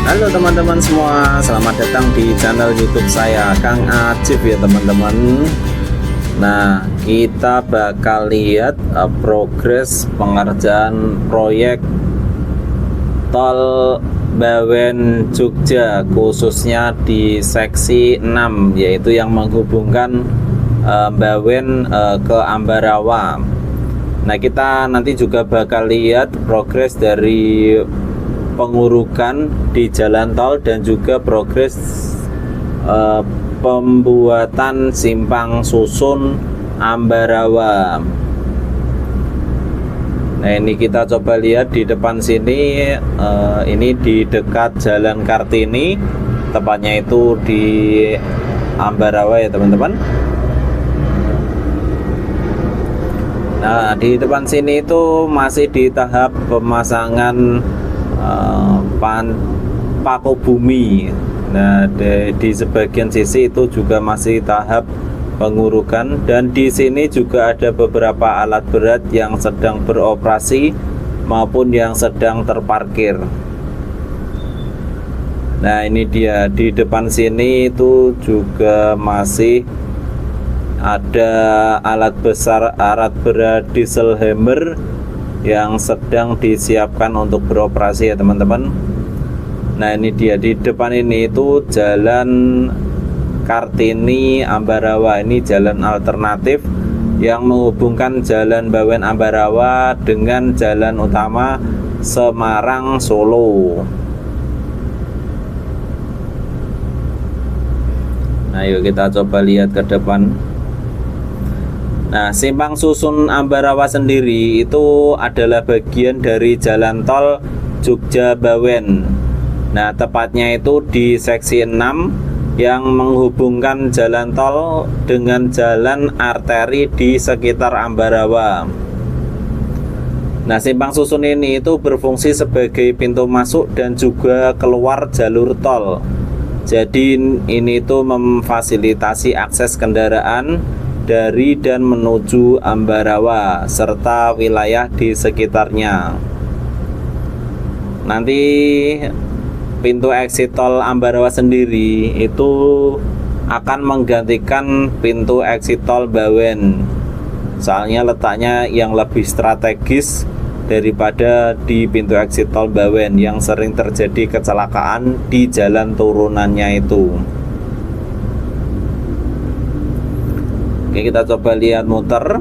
Halo teman-teman semua, selamat datang di channel YouTube saya Kang Acif ya teman-teman. Nah, kita bakal lihat progres pengerjaan proyek tol Bawen Jogja, khususnya di seksi 6, yaitu yang menghubungkan Bawen ke Ambarawa. Nah, kita nanti juga bakal lihat progres dari pengurukan di jalan tol dan juga progres pembuatan simpang susun Ambarawa. Nah, ini kita coba lihat di depan sini, ini di dekat Jalan Kartini, tepatnya itu di Ambarawa ya teman-teman. Nah, di depan sini itu masih di tahap pemasangan paku bumi. Nah, di sebagian sisi itu juga masih tahap pengurukan, dan di sini juga ada beberapa alat berat yang sedang beroperasi maupun yang sedang terparkir. Nah, ini dia di depan sini itu juga masih ada alat berat diesel hammer yang sedang disiapkan untuk beroperasi ya teman-teman. Nah, ini dia di depan ini itu Jalan Kartini Ambarawa. Ini jalan alternatif yang menghubungkan Jalan Bawen Ambarawa dengan jalan utama Semarang Solo. Nah, yuk kita coba lihat ke depan. Nah, simpang susun Ambarawa sendiri itu adalah bagian dari jalan tol Jogja Bawen. Nah, tepatnya itu di seksi 6 yang menghubungkan jalan tol dengan jalan arteri di sekitar Ambarawa. Nah, simpang susun ini itu berfungsi sebagai pintu masuk dan juga keluar jalur tol. Jadi ini itu memfasilitasi akses kendaraan dari dan menuju Ambarawa serta wilayah di sekitarnya. Nanti pintu exit tol Ambarawa sendiri itu akan menggantikan pintu exit tol Bawen. Soalnya letaknya yang lebih strategis daripada di pintu exit tol Bawen yang sering terjadi kecelakaan di jalan turunannya itu. Oke, kita coba lihat muter.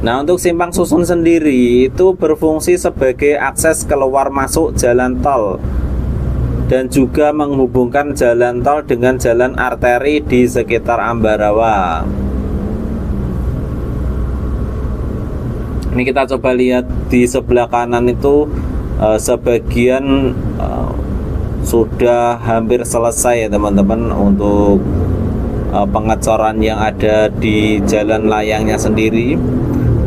Nah, untuk simpang susun sendiri itu berfungsi sebagai akses keluar masuk jalan tol dan juga menghubungkan jalan tol dengan jalan arteri di sekitar Ambarawa. Ini kita coba lihat di sebelah kanan itu sebagian sudah hampir selesai ya teman-teman untuk pengecoran yang ada di jalan layangnya sendiri.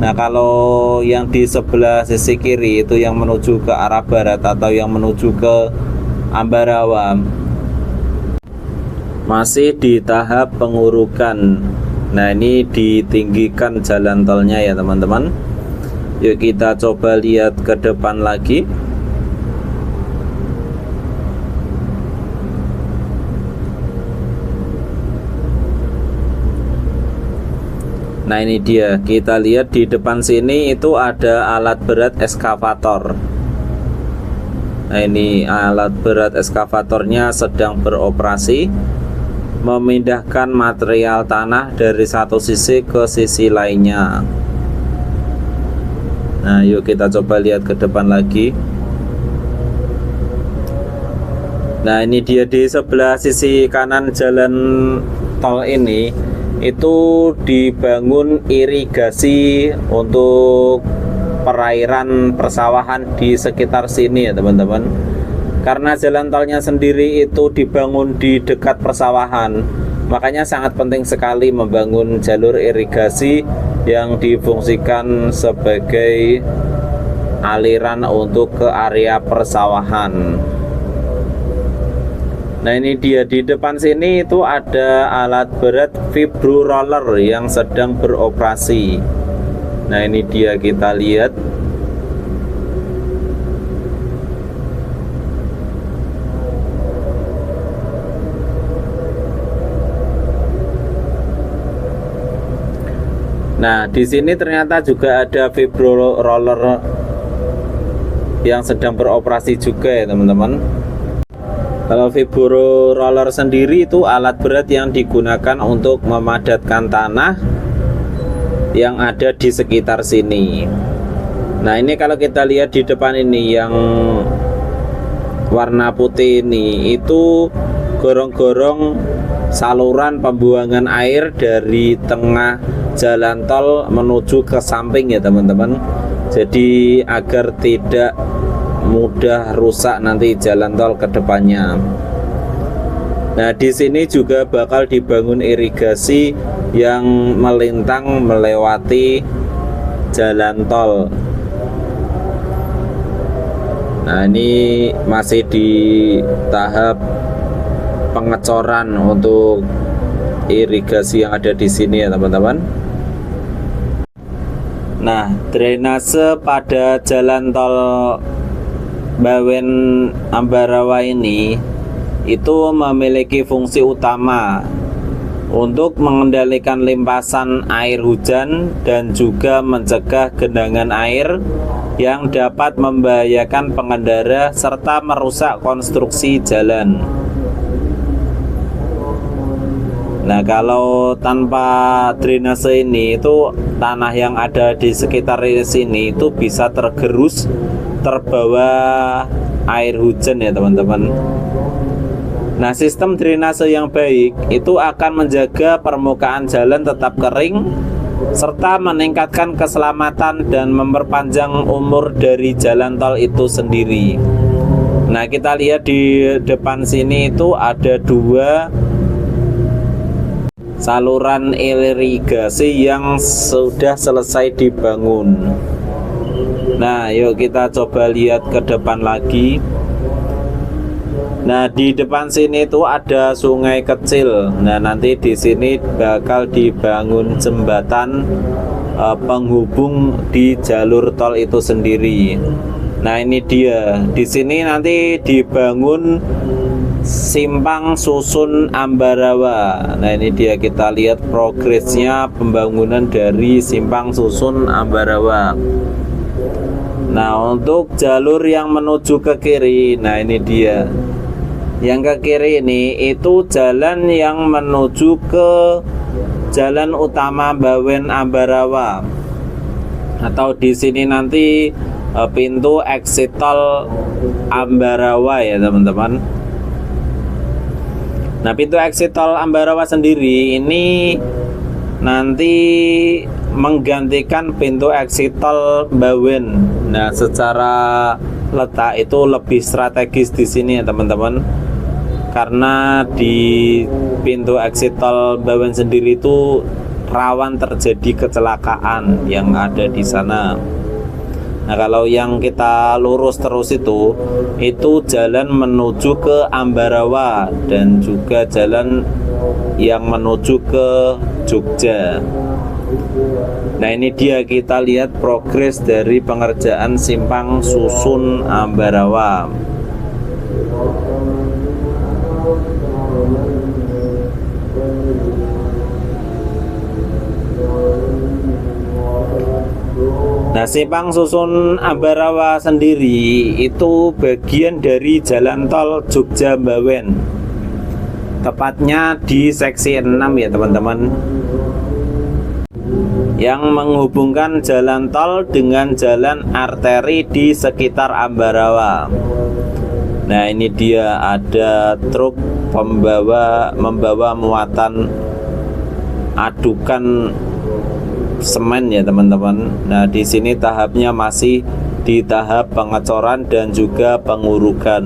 Nah, kalau yang di sebelah sisi kiri itu yang menuju ke arah barat atau yang menuju ke Ambarawa masih di tahap pengurukan. Nah, ini ditinggikan jalan tolnya ya teman-teman. Yuk kita coba lihat ke depan lagi. Nah, ini dia, kita lihat di depan sini itu ada alat berat eskavator. Nah, ini alat berat eskavatornya sedang beroperasi memindahkan material tanah dari satu sisi ke sisi lainnya. Nah, yuk kita coba lihat ke depan lagi. Nah, ini dia di sebelah sisi kanan jalan tol ini itu dibangun irigasi untuk perairan persawahan di sekitar sini ya teman-teman. Karena jalan tolnya sendiri itu dibangun di dekat persawahan, makanya sangat penting sekali membangun jalur irigasi yang difungsikan sebagai aliran untuk ke area persawahan. Nah, ini dia di depan sini itu ada alat berat vibro roller yang sedang beroperasi. Nah, ini dia, kita lihat. Nah, di sini ternyata juga ada vibro roller yang sedang beroperasi juga ya teman-teman. Kalau vibro roller sendiri itu alat berat yang digunakan untuk memadatkan tanah yang ada di sekitar sini. Nah, ini kalau kita lihat di depan ini yang warna putih ini, itu gorong-gorong saluran pembuangan air dari tengah jalan tol menuju ke samping ya teman-teman. Jadi agar tidak mudah rusak nanti jalan tol ke depannya. Nah, di sini juga bakal dibangun irigasi yang melintang melewati jalan tol. Nah, ini masih di tahap pengecoran untuk irigasi yang ada di sini ya teman-teman. Nah, drainase pada jalan tol Bawen Ambarawa ini itu memiliki fungsi utama untuk mengendalikan limpasan air hujan dan juga mencegah genangan air yang dapat membahayakan pengendara serta merusak konstruksi jalan. Nah, kalau tanpa drainase ini itu tanah yang ada di sekitar sini itu bisa tergerus, terbawa air hujan ya teman-teman. Nah, sistem drainase yang baik itu akan menjaga permukaan jalan tetap kering serta meningkatkan keselamatan dan memperpanjang umur dari jalan tol itu sendiri. Nah, kita lihat di depan sini itu ada dua saluran irigasi yang sudah selesai dibangun. Nah, yuk kita coba lihat ke depan lagi. Nah, di depan sini itu ada sungai kecil. Nah, nanti di sini bakal dibangun jembatan penghubung di jalur tol itu sendiri. Nah, ini dia. Di sini nanti dibangun simpang susun Ambarawa. Nah, ini dia, kita lihat progresnya pembangunan dari simpang susun Ambarawa. Nah, untuk jalur yang menuju ke kiri, nah ini dia. Yang ke kiri ini itu jalan yang menuju ke jalan utama Bawen Ambarawa, atau di sini nanti pintu exit tol Ambarawa ya teman-teman. Nah, pintu exit tol Ambarawa sendiri ini nanti menggantikan pintu exit tol Bawen. Nah, secara letak itu lebih strategis di sini ya teman-teman. Karena di pintu exit tol Bawen sendiri itu rawan terjadi kecelakaan yang ada di sana. Nah, kalau yang kita lurus terus itu jalan menuju ke Ambarawa dan juga jalan yang menuju ke Jogja. Nah, ini dia, kita lihat progres dari pengerjaan simpang susun Ambarawa. Nah, simpang susun Ambarawa sendiri itu bagian dari jalan tol Jogja Bawen, tepatnya di seksi 6 ya teman-teman, yang menghubungkan jalan tol dengan jalan arteri di sekitar Ambarawa. Nah, ini dia, ada truk membawa muatan adukan semen ya teman-teman. Nah, di sini tahapnya masih di tahap pengecoran dan juga pengurukan.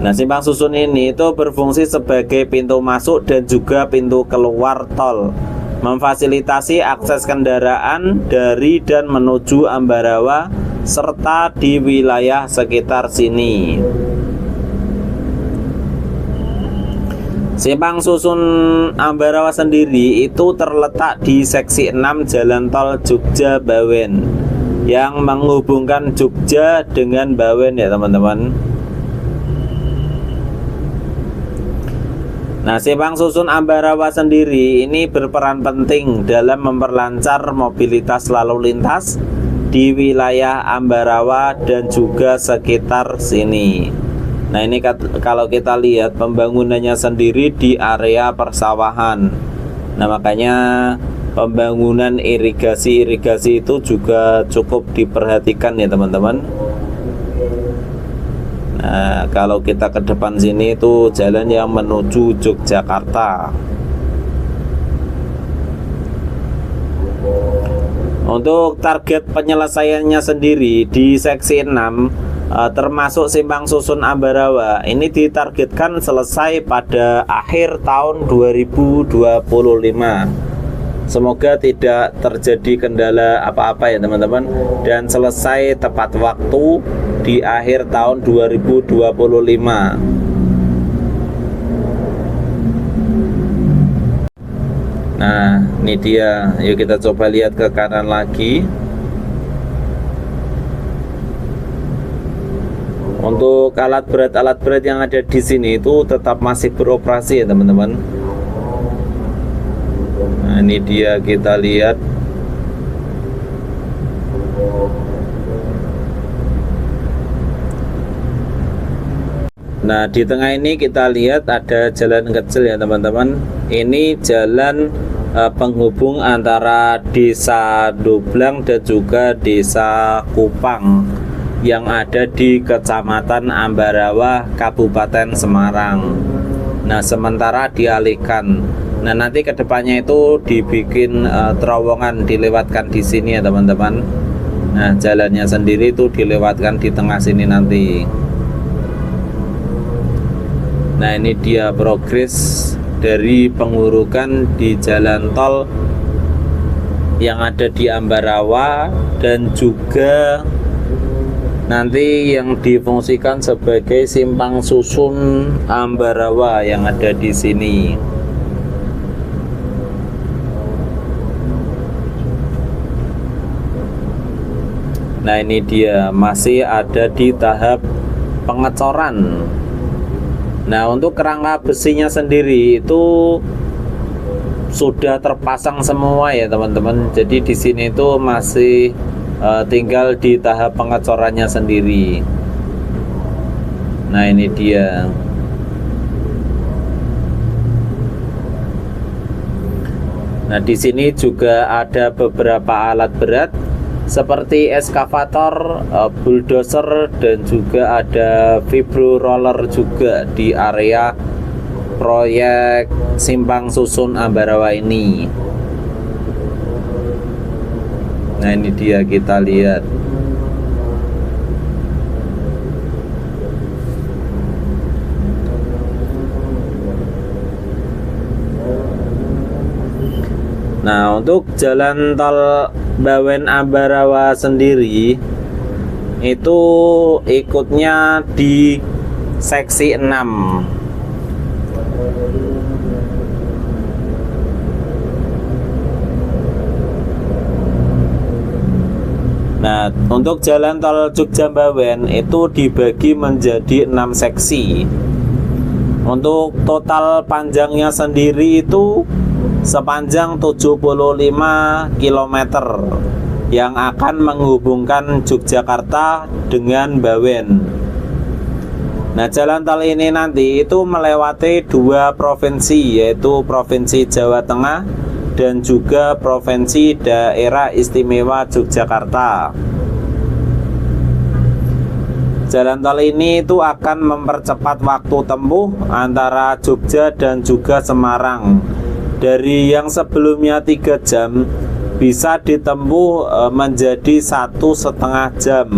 Nah, simpang susun ini itu berfungsi sebagai pintu masuk dan juga pintu keluar tol, memfasilitasi akses kendaraan dari dan menuju Ambarawa serta di wilayah sekitar sini. Simpang susun Ambarawa sendiri itu terletak di seksi 6 jalan tol Jogja Bawen yang menghubungkan Jogja dengan Bawen ya teman-teman. Nah, simpang susun Ambarawa sendiri ini berperan penting dalam memperlancar mobilitas lalu lintas di wilayah Ambarawa dan juga sekitar sini. Nah, ini kalau kita lihat pembangunannya sendiri di area persawahan. Nah, makanya pembangunan irigasi itu juga cukup diperhatikan ya teman-teman. Nah, kalau kita ke depan sini itu jalan yang menuju Yogyakarta. Untuk target penyelesaiannya sendiri di seksi 6 termasuk simpang susun Ambarawa ini ditargetkan selesai pada akhir tahun 2025. Semoga tidak terjadi kendala apa-apa ya teman-teman, dan selesai tepat waktu di akhir tahun 2025. Nah, ini dia. Yuk kita coba lihat ke kanan lagi. Untuk alat berat yang ada di sini itu tetap masih beroperasi ya teman-teman. Nah, ini dia, kita lihat. Nah, di tengah ini kita lihat ada jalan kecil ya teman-teman. Ini jalan penghubung antara Desa Doblang dan juga Desa Kupang yang ada di Kecamatan Ambarawa, Kabupaten Semarang. Nah, sementara dialihkan. Nah, nanti kedepannya itu dibikin terowongan dilewatkan di sini ya teman-teman. Nah, jalannya sendiri itu dilewatkan di tengah sini nanti. Nah, ini dia progres dari pengurukan di jalan tol yang ada di Ambarawa dan juga nanti yang difungsikan sebagai simpang susun Ambarawa yang ada di sini. Nah, ini dia, masih ada di tahap pengecoran. Nah, untuk kerangka besinya sendiri itu sudah terpasang semua ya teman-teman. Jadi di sini itu masih tinggal di tahap pengecorannya sendiri. Nah, ini dia. Nah, di sini juga ada beberapa alat berat seperti eskavator, bulldozer, dan juga ada vibro roller juga di area proyek simpang susun Ambarawa ini. Nah, ini dia, kita lihat. Nah, untuk jalan tol Bawen Ambarawa sendiri itu ikutnya di seksi 6. Nah, untuk jalan tol Jogja Bawen itu dibagi menjadi 6 seksi. Untuk total panjangnya sendiri itu sepanjang 75 km yang akan menghubungkan Yogyakarta dengan Bawen. Nah, jalan tol ini nanti itu melewati 2 provinsi, yaitu Provinsi Jawa Tengah dan juga Provinsi Daerah Istimewa Yogyakarta. Jalan tol ini itu akan mempercepat waktu tempuh antara Jogja dan juga Semarang. Dari yang sebelumnya 3 jam bisa ditempuh menjadi 1,5 jam.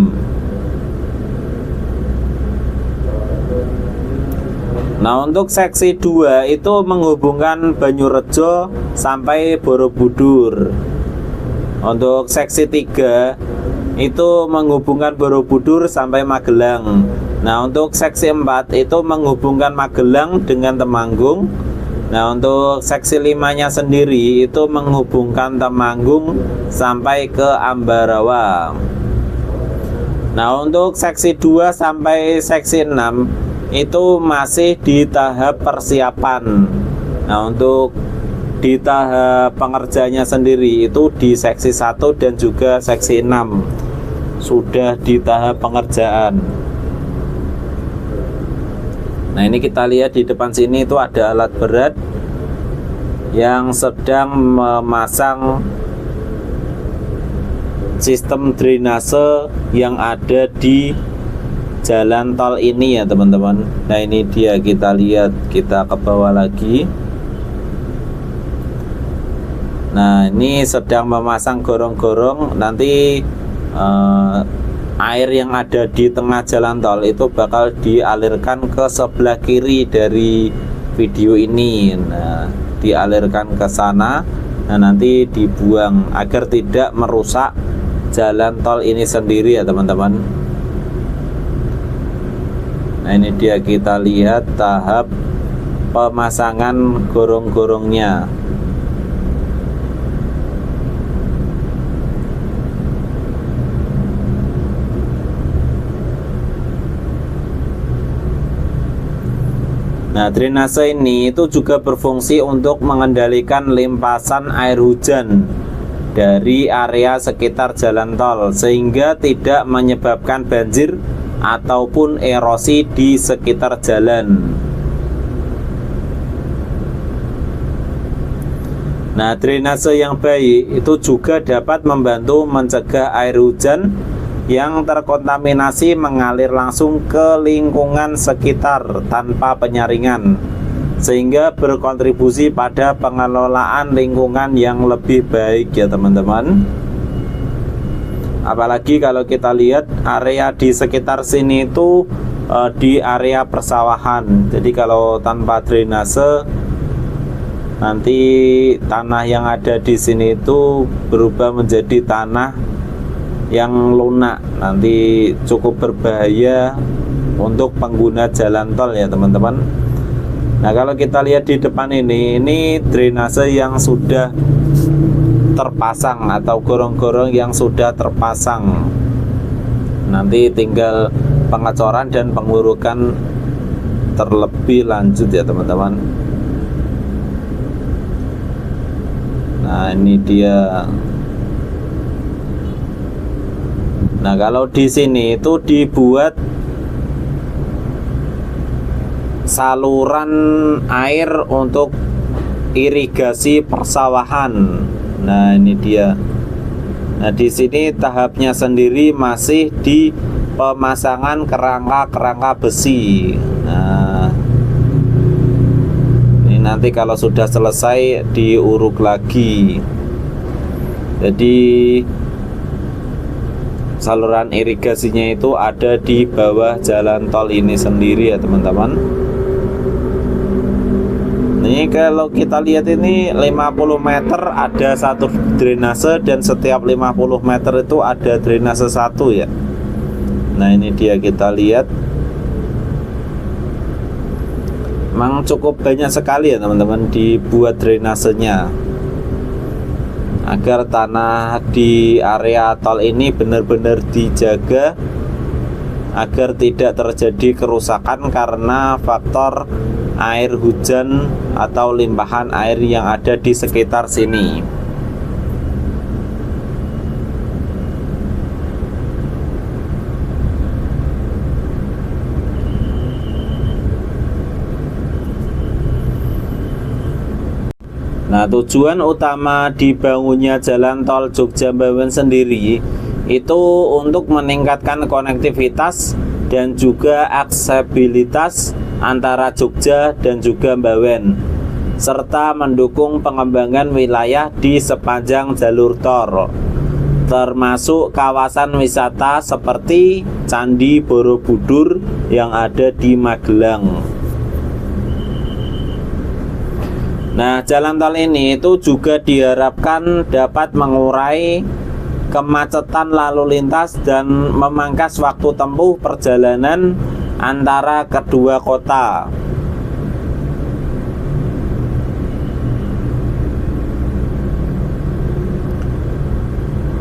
Nah, untuk seksi 2 itu menghubungkan Banyurejo sampai Borobudur. Untuk seksi 3 itu menghubungkan Borobudur sampai Magelang. Nah, untuk seksi 4 itu menghubungkan Magelang dengan Temanggung. Nah, untuk seksi 5-nya sendiri itu menghubungkan Temanggung sampai ke Ambarawa. Nah, untuk seksi 2 sampai seksi 6 itu masih di tahap persiapan. Nah, untuk di tahap pengerjanya sendiri itu di seksi 1 dan juga seksi 6 sudah di tahap pengerjaan. Nah, ini kita lihat di depan sini itu ada alat berat yang sedang memasang sistem drainase yang ada di jalan tol ini ya teman-teman. Nah, ini dia, kita lihat, kita ke bawah lagi. Nah, ini sedang memasang gorong-gorong. Nanti air yang ada di tengah jalan tol itu bakal dialirkan ke sebelah kiri dari video ini. Nah, dialirkan ke sana. Nah, nanti dibuang agar tidak merusak jalan tol ini sendiri ya teman-teman. Nah, ini dia, kita lihat tahap pemasangan gorong-gorongnya. Nah, drainase ini itu juga berfungsi untuk mengendalikan limpasan air hujan dari area sekitar jalan tol sehingga tidak menyebabkan banjir ataupun erosi di sekitar jalan. Nah, drainase yang baik itu juga dapat membantu mencegah air hujan yang terkontaminasi mengalir langsung ke lingkungan sekitar tanpa penyaringan, sehingga berkontribusi pada pengelolaan lingkungan yang lebih baik ya teman-teman. Apalagi kalau kita lihat area di sekitar sini itu di area persawahan. Jadi kalau tanpa drainase, nanti tanah yang ada di sini itu berubah menjadi tanah yang lunak, nanti cukup berbahaya untuk pengguna jalan tol ya teman-teman. Nah, kalau kita lihat di depan ini drainase yang sudah terpasang atau gorong-gorong yang sudah terpasang. Nanti tinggal pengecoran dan pengurukan terlebih lanjut ya teman-teman. Nah, ini dia. Nah, kalau di sini itu dibuat saluran air untuk irigasi persawahan. Nah, ini dia. Nah, di sini tahapnya sendiri masih di pemasangan kerangka-kerangka besi. Nah, ini nanti kalau sudah selesai diuruk lagi. Jadi saluran irigasinya itu ada di bawah jalan tol ini sendiri ya teman-teman. Ini kalau kita lihat ini 50 meter ada satu drainase dan setiap 50 meter itu ada drainase satu ya. Nah, ini dia, kita lihat memang cukup banyak sekali ya teman-teman dibuat drainasenya, agar tanah di area tol ini benar-benar dijaga agar tidak terjadi kerusakan karena faktor air hujan atau limpahan air yang ada di sekitar sini. Nah, tujuan utama dibangunnya jalan tol Jogja-Bawen sendiri itu untuk meningkatkan konektivitas dan juga aksesibilitas antara Jogja dan juga Bawen, serta mendukung pengembangan wilayah di sepanjang jalur tol, termasuk kawasan wisata seperti Candi Borobudur yang ada di Magelang. Nah, jalan tol ini itu juga diharapkan dapat mengurai kemacetan lalu lintas dan memangkas waktu tempuh perjalanan antara kedua kota.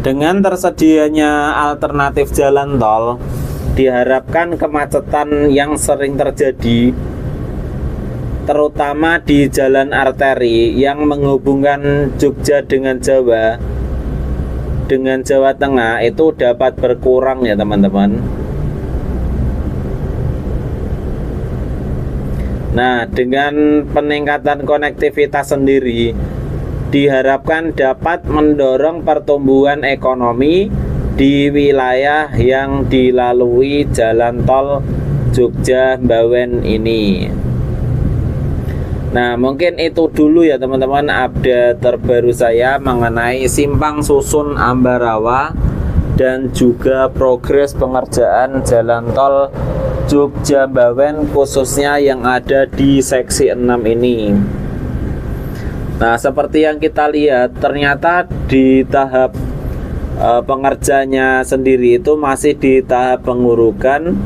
Dengan tersedianya alternatif jalan tol, diharapkan kemacetan yang sering terjadi terutama di jalan arteri yang menghubungkan Jogja dengan Jawa Tengah itu dapat berkurang ya teman-teman. Nah, dengan peningkatan konektivitas sendiri diharapkan dapat mendorong pertumbuhan ekonomi di wilayah yang dilalui jalan tol Jogja Bawen ini. Nah, mungkin itu dulu ya teman-teman update terbaru saya mengenai Simpang Susun Ambarawa dan juga progres pengerjaan jalan tol Jogja Bawen khususnya yang ada di seksi 6 ini. Nah, seperti yang kita lihat ternyata di tahap pengerjaannya sendiri itu masih di tahap pengurukan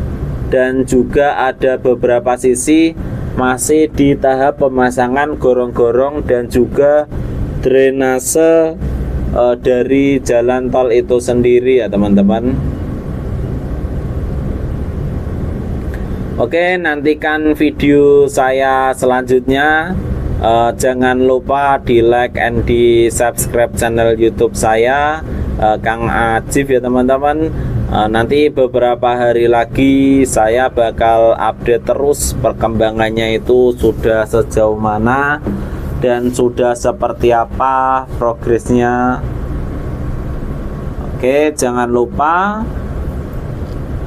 dan juga ada beberapa sisi masih di tahap pemasangan gorong-gorong dan juga drainase dari jalan tol itu sendiri ya teman-teman. Oke, nantikan video saya selanjutnya. Jangan lupa di like and di subscribe channel YouTube saya, Kang Ajif ya teman-teman. Nanti beberapa hari lagi saya bakal update terus perkembangannya itu sudah sejauh mana dan sudah seperti apa progresnya. Oke, jangan lupa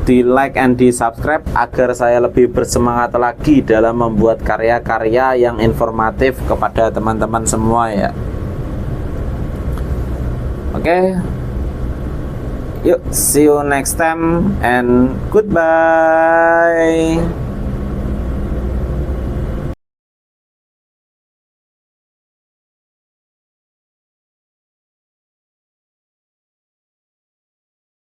di like and di subscribe agar saya lebih bersemangat lagi dalam membuat karya-karya yang informatif kepada teman-teman semua ya. Oke, yuk see you next time and goodbye.